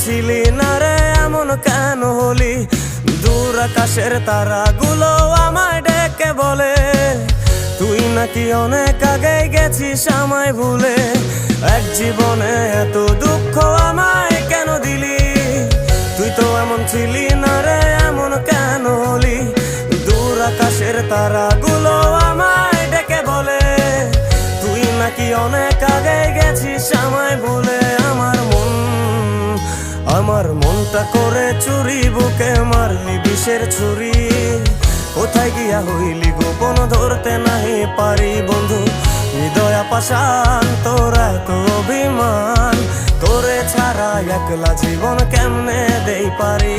ছিলি না রে এমন কেন হলি? দূর আকাশের তারাগুলো আমায় ডেকে বলে তুই নাকি অনেক আগে গেছিস আমায় ভুলে। এক জীবনে এত দুঃখ আমায় কেন দিলি? তুই তো এমন ছিলি না রে এমন কেন হলি? দূর আকাশের তারাগুলো আমায় ডেকে বলে তুই নাকি অনেক আগে গেছিস আমায় ভুলে। আমার মনটা করে চুরি, বুকে মারলি বিষের ছুরি। কোথায় গিয়া হইলি গোপন ধরতে নাহি পারি বন্ধু। হৃদয় পাষাণ তোর এত অভিমান, তোরে ছাড়া একলা জীবন কেমনে দেই পারি।